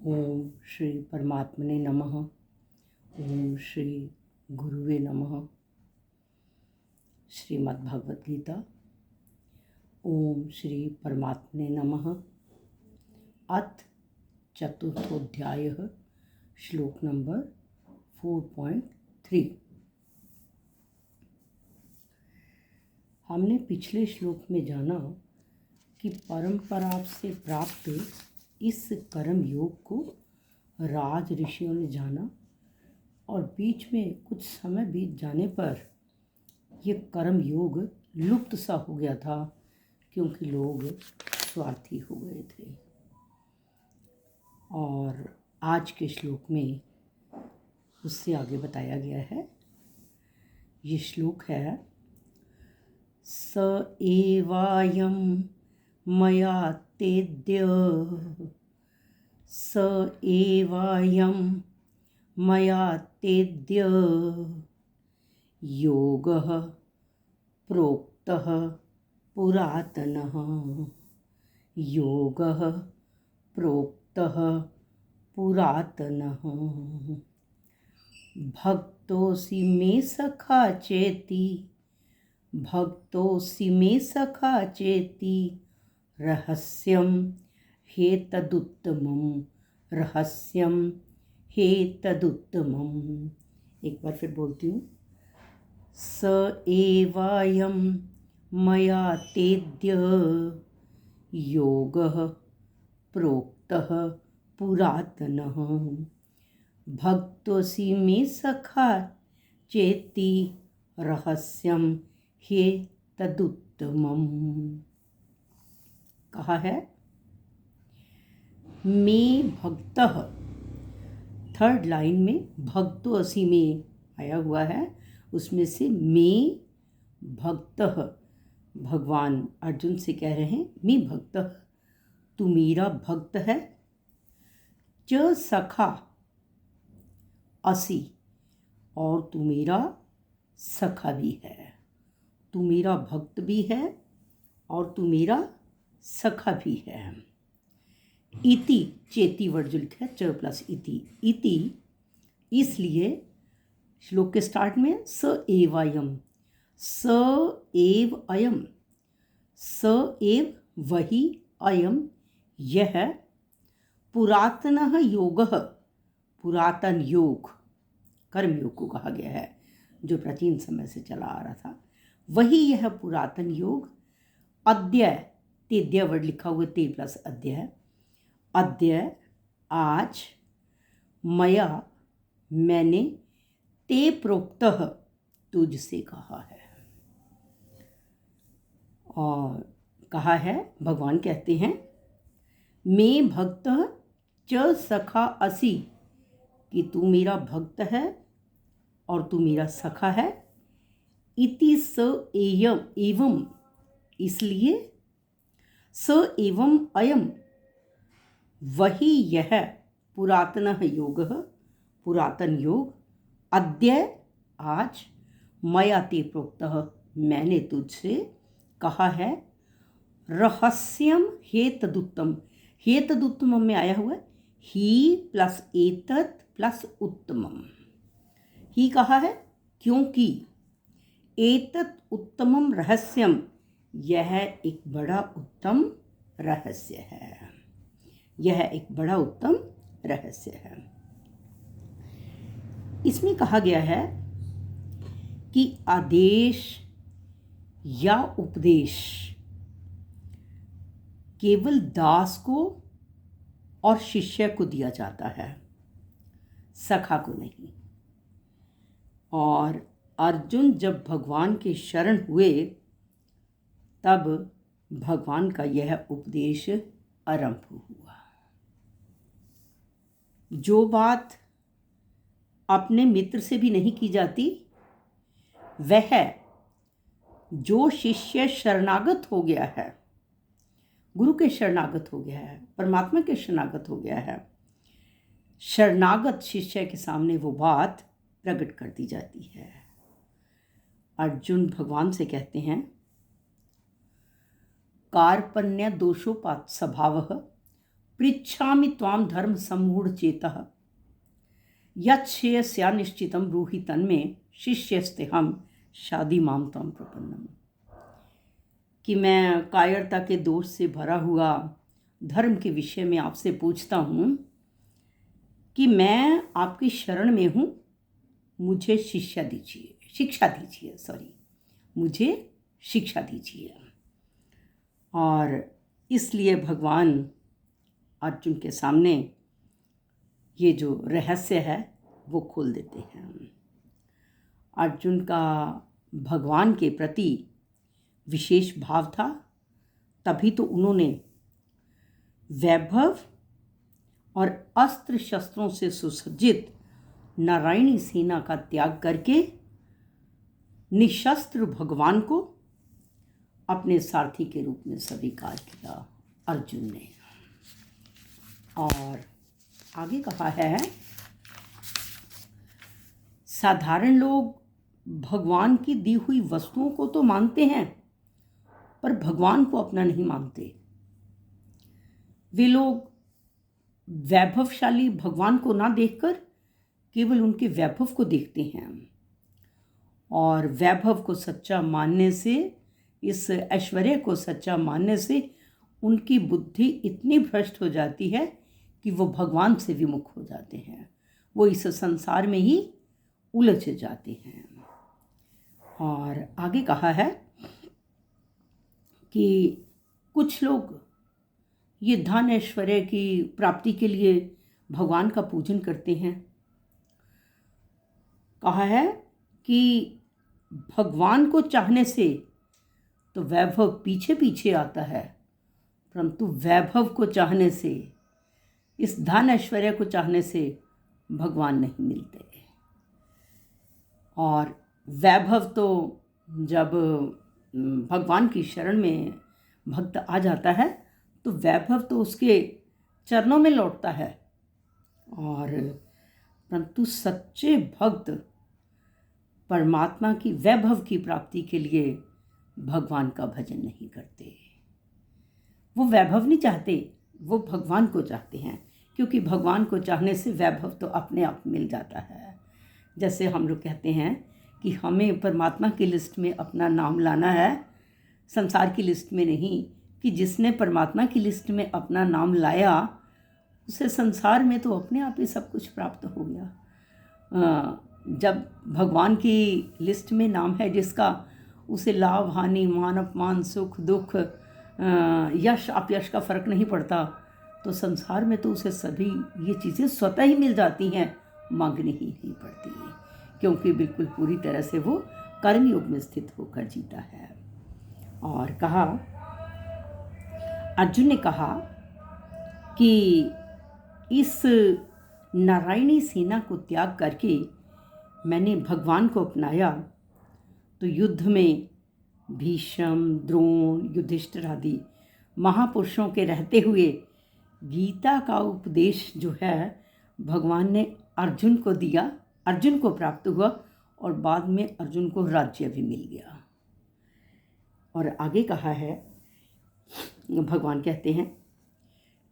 ओम श्री परमात्मने नमः। ओम श्री गुरुवे नमः। श्रीमद् भगवद गीता। ओम श्री परमात्मने नमः। अथ चतुर्थोध्यायः, श्लोक नंबर 4.3। हमने पिछले श्लोक में जाना कि परंपरा से प्राप्त इस कर्म योग को राज ऋषियों ने जाना और बीच में कुछ समय बीत जाने पर ये कर्म योग लुप्त सा हो गया था, क्योंकि लोग स्वार्थी हो गए थे। और आज के श्लोक में उससे आगे बताया गया है। ये श्लोक है, स एवायं मया तेद्य, स एवायं मया तेद्य योगः प्रोक्तः पुरातनः, योगः प्रोक्तः पुरातनः। भक्तोऽसि मे सखा चेति, भक्तोऽसि मे सखा चेति, रहस्यं हेतदुत्तमं, रहस्यं हेतदुत्तमम्। एक बार फिर बोलती हूँ। स एवायं मया तेद्य योगः प्रोक्तः पुरातनः, भक्तोऽसि मे सखा चेति, रहस्यं हेतदुत्तमम्। कहा है मे भक्तः, थर्ड लाइन में भक्तोऽसि में आया हुआ है, उसमें से मे भक्तः, भगवान अर्जुन से कह रहे हैं मे भक्तः, तू मेरा भक्त है। च सखा असि, और तू मेरा सखा भी है। तू मेरा भक्त भी है और तू मेरा सखा भी है। इति, चेति वर्ड जो लिखा है च प्लस इति, इति इसलिए श्लोक के स्टार्ट में स एवायम, स एव अयम, स एव वही, अयम यह, पुरातनः योगः, पुरातन योग, कर्म योग को कहा गया है जो प्राचीन समय से चला आ रहा था, वही यह पुरातन योग। अद्य, तेद्य वर्ड लिखा हुआ ते प्लस अद्य है, अद्य आज, मया मैंने, ते प्रोक्तः तुझसे कहा है। और कहा है, भगवान कहते हैं मैं भक्तः च सखा असि, कि तू मेरा भक्त है और तू मेरा सखा है। इति स एयम, एवं इसलिए, स एवं अयम वही यह, पुरातनः योगः पुरातन योग, अद्य आज, मया ते प्रोक्तः मैंने तुझसे कहा है, रहस्यम हेतदुत्तम, हेतदुत्तमम में आया हुआ है ही प्लस एतत् प्लस उत्तमम। ही कहा है क्योंकि, एतत् उत्तमम रहस्यम यह एक बड़ा उत्तम रहस्य है, यह एक बड़ा उत्तम रहस्य है। इसमें कहा गया है कि आदेश या उपदेश केवल दास को और शिष्य को दिया जाता है, सखा को नहीं। और अर्जुन जब भगवान के शरण हुए तब भगवान का यह उपदेश आरंभ हुआ। जो बात अपने मित्र से भी नहीं की जाती, वह जो शिष्य शरणागत हो गया है, गुरु के शरणागत हो गया है, परमात्मा के शरणागत हो गया है, शरणागत शिष्य के सामने वो बात प्रकट कर दी जाती है। अर्जुन भगवान से कहते हैं, कार्पण्य दोषोपात स्वभावः पृच्छामि त्वां धर्म सम्मूढ़ चेतः यच्छ्रेयस्या निश्चितं ब्रूहि तन्मे शिष्यस्ते हम शादी माम त्वं प्रपन्नम। कि मैं कायरता के दोष से भरा हुआ धर्म के विषय में आपसे पूछता हूँ कि मैं आपकी शरण में हूँ, मुझे शिक्षा दीजिए, मुझे शिक्षा दीजिए। और इसलिए भगवान अर्जुन के सामने ये जो रहस्य है वो खोल देते हैं। अर्जुन का भगवान के प्रति विशेष भाव था, तभी तो उन्होंने वैभव और अस्त्र शस्त्रों से सुसज्जित नारायणी सेना का त्याग करके निशस्त्र भगवान को अपने सारथी के रूप में स्वीकार किया अर्जुन ने। और आगे कहा है, साधारण लोग भगवान की दी हुई वस्तुओं को तो मानते हैं पर भगवान को अपना नहीं मानते। वे लोग वैभवशाली भगवान को ना देखकर केवल उनके वैभव को देखते हैं, और वैभव को सच्चा मानने से, इस ऐश्वर्य को सच्चा मानने से उनकी बुद्धि इतनी भ्रष्ट हो जाती है कि वो भगवान से विमुख हो जाते हैं, वो इस संसार में ही उलझ जाते हैं। और आगे कहा है कि कुछ लोग ये धन ऐश्वर्य की प्राप्ति के लिए भगवान का पूजन करते हैं। कहा है कि भगवान को चाहने से तो वैभव पीछे पीछे आता है, परंतु वैभव को चाहने से, इस धन ऐश्वर्य को चाहने से भगवान नहीं मिलते। और वैभव तो जब भगवान की शरण में भक्त आ जाता है तो वैभव तो उसके चरणों में लौटता है, और परंतु सच्चे भक्त परमात्मा की वैभव की प्राप्ति के लिए भगवान का भजन नहीं करते। वो वैभव नहीं चाहते, वो भगवान को चाहते हैं, क्योंकि भगवान को चाहने से वैभव तो अपने आप मिल जाता है। जैसे हम लोग कहते हैं कि हमें परमात्मा की लिस्ट में अपना नाम लाना है, संसार की लिस्ट में नहीं, कि जिसने परमात्मा की लिस्ट में अपना नाम लाया उसे संसार में तो अपने आप ही सब कुछ प्राप्त हो गया। जब भगवान की लिस्ट में नाम है जिसका, उसे लाभ हानि, मान अपमान, सुख दुख, यश अपयश का फर्क नहीं पड़ता, तो संसार में तो उसे सभी ये चीज़ें स्वतः ही मिल जाती हैं, मांगनी ही नहीं पड़ती है, क्योंकि बिल्कुल पूरी तरह से वो कर्मयोग में स्थित होकर जीता है। और कहा, अर्जुन ने कहा कि इस नारायणी सेना को त्याग करके मैंने भगवान को अपनाया तो युद्ध में भीष्म, द्रोण, युधिष्ठिर आदि महापुरुषों के रहते हुए गीता का उपदेश जो है भगवान ने अर्जुन को दिया, अर्जुन को प्राप्त हुआ, और बाद में अर्जुन को राज्य भी मिल गया। और आगे कहा है, भगवान कहते हैं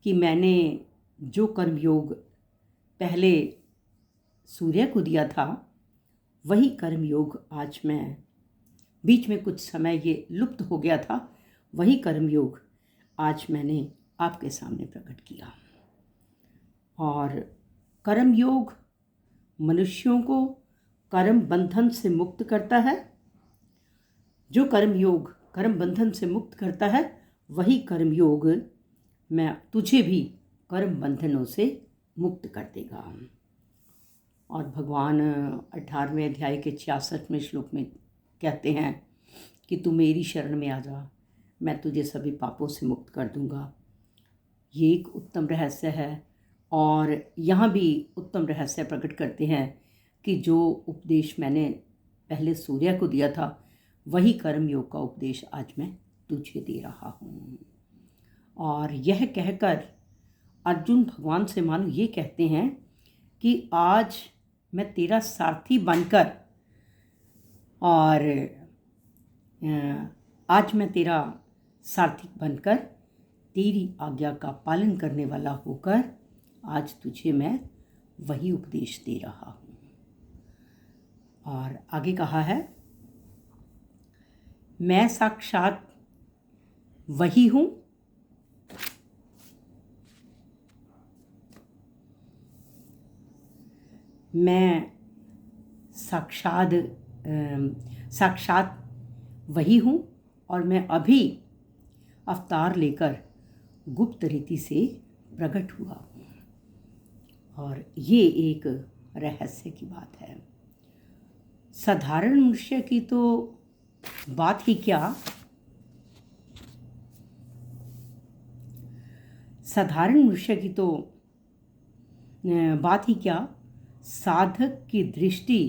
कि मैंने जो कर्मयोग पहले सूर्य को दिया था, वही कर्मयोग आज मैं, बीच में कुछ समय ये लुप्त हो गया था, वही कर्मयोग आज मैंने आपके सामने प्रकट किया। और कर्मयोग मनुष्यों को कर्म बंधन से मुक्त करता है। जो कर्मयोग कर्म बंधन से मुक्त करता है, वही कर्मयोग मैं तुझे भी कर्म बंधनों से मुक्त कर देगा। और भगवान 18वें अध्याय के 66वें श्लोक में कहते हैं कि तू मेरी शरण में आ जा, मैं तुझे सभी पापों से मुक्त कर दूंगा। ये एक उत्तम रहस्य है। और यहाँ भी उत्तम रहस्य प्रकट करते हैं कि जो उपदेश मैंने पहले सूर्य को दिया था, वही कर्मयोग का उपदेश आज मैं तुझे दे रहा हूँ। और यह कहकर अर्जुन भगवान से मानो ये कहते हैं कि आज मैं तेरा सारथी बनकर, और आज मैं तेरा सारथी बनकर तेरी आज्ञा का पालन करने वाला होकर आज तुझे मैं वही उपदेश दे रहा हूँ। और आगे कहा है, मैं साक्षात वही हूँ मैं साक्षात वही हूँ और मैं अभी अवतार लेकर गुप्त रीति से प्रकट हुआ हूँ। और ये एक रहस्य की बात है। साधारण मनुष्य की तो बात ही क्या, साधारण मनुष्य की तो बात ही क्या, साधक की दृष्टि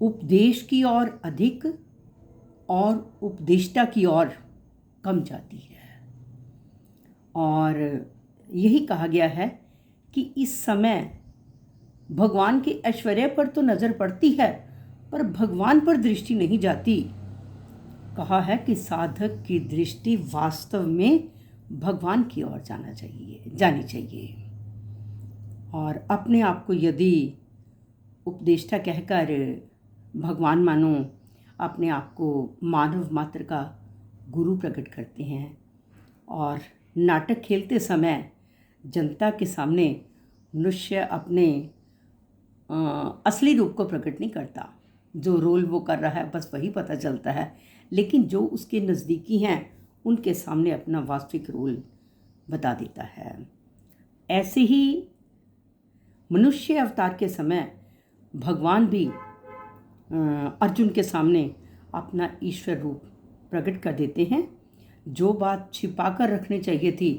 उपदेश की ओर अधिक और उपदेष्टा की ओर कम जाती है। और यही कहा गया है कि इस समय भगवान के ऐश्वर्य पर तो नज़र पड़ती है पर भगवान पर दृष्टि नहीं जाती। कहा है कि साधक की दृष्टि वास्तव में भगवान की ओर जानी चाहिए। और अपने आप को यदि उपदेष्टा कहकर भगवान मानो, अपने आप को मानव मात्र का गुरु प्रकट करते हैं और नाटक खेलते समय जनता के सामने मनुष्य अपने असली रूप को प्रकट नहीं करता। जो रोल वो कर रहा है बस वही पता चलता है, लेकिन जो उसके नज़दीकी हैं उनके सामने अपना वास्तविक रोल बता देता है। ऐसे ही मनुष्य अवतार के समय भगवान भी अर्जुन के सामने अपना ईश्वर रूप प्रकट कर देते हैं। जो बात छिपा कर रखनी चाहिए थी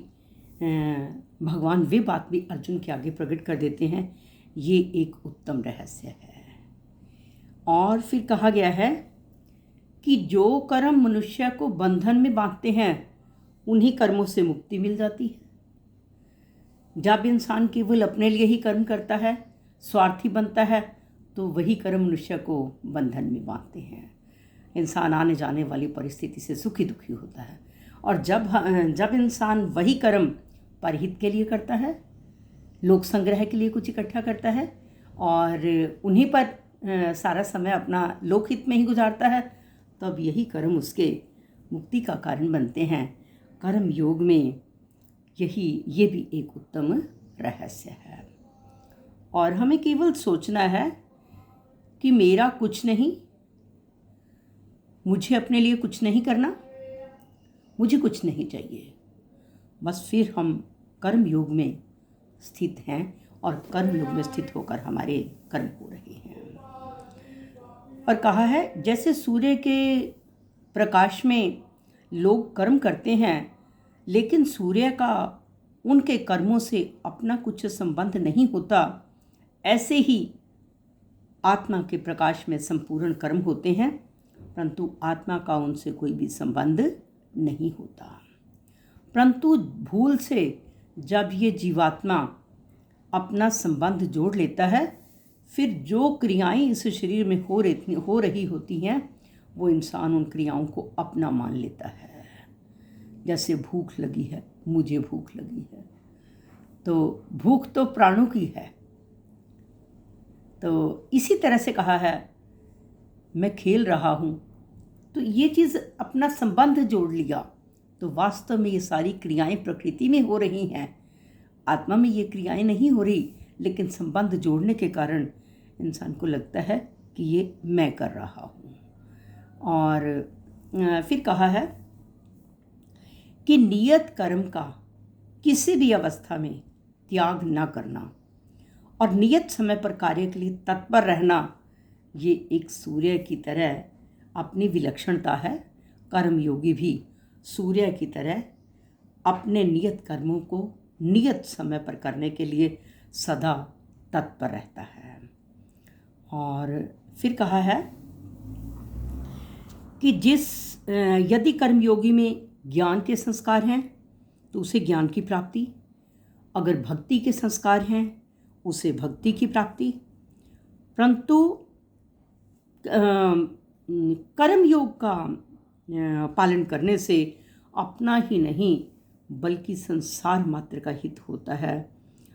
भगवान वे बात भी अर्जुन के आगे प्रकट कर देते हैं। ये एक उत्तम रहस्य है। और फिर कहा गया है कि जो कर्म मनुष्य को बंधन में बांधते हैं उन्हीं कर्मों से मुक्ति मिल जाती है। जब इंसान केवल अपने लिए ही कर्म करता है, स्वार्थी बनता है, तो वही कर्म मनुष्य को बंधन में बांधते हैं। इंसान आने जाने वाली परिस्थिति से सुखी दुखी होता है। और जब इंसान वही कर्म परहित के लिए करता है, लोक संग्रह के लिए कुछ इकट्ठा करता है और उन्हीं पर सारा समय अपना लोकहित में ही गुजारता है, तब यही कर्म उसके मुक्ति का कारण बनते हैं। कर्म योग में ये भी एक उत्तम रहस्य है। और हमें केवल सोचना है कि मेरा कुछ नहीं, मुझे अपने लिए कुछ नहीं करना, मुझे कुछ नहीं चाहिए, बस फिर हम कर्म योग में स्थित हैं और कर्म योग में स्थित होकर हमारे कर्म हो रहे हैं। और कहा है, जैसे सूर्य के प्रकाश में लोग कर्म करते हैं लेकिन सूर्य का उनके कर्मों से अपना कुछ संबंध नहीं होता, ऐसे ही आत्मा के प्रकाश में संपूर्ण कर्म होते हैं परंतु आत्मा का उनसे कोई भी संबंध नहीं होता। परंतु भूल से जब ये जीवात्मा अपना संबंध जोड़ लेता है, फिर जो क्रियाएं इस शरीर में हो रही होती हैं वो इंसान उन क्रियाओं को अपना मान लेता है। जैसे भूख लगी है, मुझे भूख लगी है, तो भूख तो प्राणों की है। तो इसी तरह से कहा है, मैं खेल रहा हूँ, तो ये चीज़ अपना संबंध जोड़ लिया, तो वास्तव में ये सारी क्रियाएं प्रकृति में हो रही हैं, आत्मा में ये क्रियाएं नहीं हो रही, लेकिन संबंध जोड़ने के कारण इंसान को लगता है कि ये मैं कर रहा हूँ। और फिर कहा है कि नियत कर्म का किसी भी अवस्था में त्याग न करना और नियत समय पर कार्य के लिए तत्पर रहना, ये एक सूर्य की तरह अपनी विलक्षणता है। कर्मयोगी भी सूर्य की तरह अपने नियत कर्मों को नियत समय पर करने के लिए सदा तत्पर रहता है। और फिर कहा है कि यदि कर्मयोगी में ज्ञान के संस्कार हैं तो उसे ज्ञान की प्राप्ति, अगर भक्ति के संस्कार हैं उसे भक्ति की प्राप्ति, परंतु कर्म योग का पालन करने से अपना ही नहीं बल्कि संसार मात्र का हित होता है।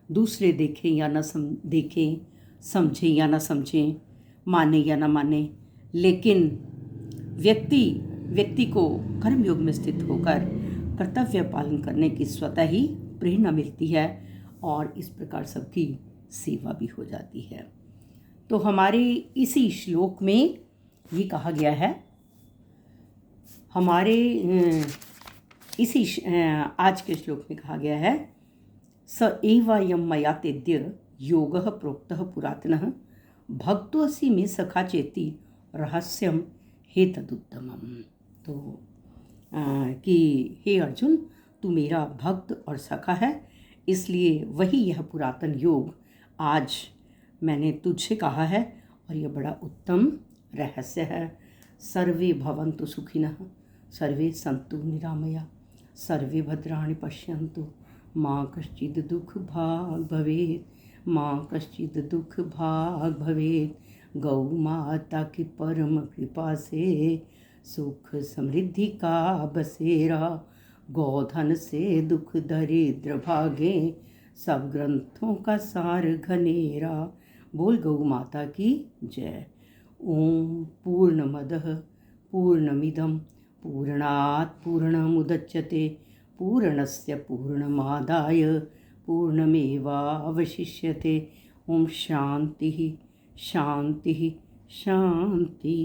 दूसरे देखें या न देखें, समझें या न समझें, माने या न माने, लेकिन व्यक्ति को कर्मयोग में स्थित होकर कर्तव्य पालन करने की स्वतः ही प्रेरणा मिलती है और इस प्रकार सबकी सेवा भी हो जाती है। तो हमारे इसी श्लोक में ये कहा गया है, हमारे आज के श्लोक में कहा गया है, स एवायं मया तेद्य योगः प्रोक्तः पुरातनः भक्तोऽसि मे सखा चेति रहस्यम हे तदुत्तमम्। तो कि हे अर्जुन, तू मेरा भक्त और सखा है, इसलिए वही यह पुरातन योग आज मैंने तुझसे कहा है और यह बड़ा उत्तम रहस्य है। सर्वे भवन्तु सुखिनः, सर्वे सन्तु निरामया, सर्वे भद्राणि पश्यन्तु, माँ कश्चित् दुःख भाग् भवेत्, माँ कश्चित् दुःख भाग् भवेत्। गौ माता की परम कृपा से सुख समृद्धि का बसेरा, गोधन से दुख दरिद्र भागे, सब ग्रंथों का सार घनेरा। बोल गौ माता की जय। ओम पूर्णमदः पूर्णमिदं पूर्णात् पूर्णमुदच्यते पूर्णस्य पूर्णमादाय पूर्णमेवावशिष्यते। ओम शांति शांति शांति।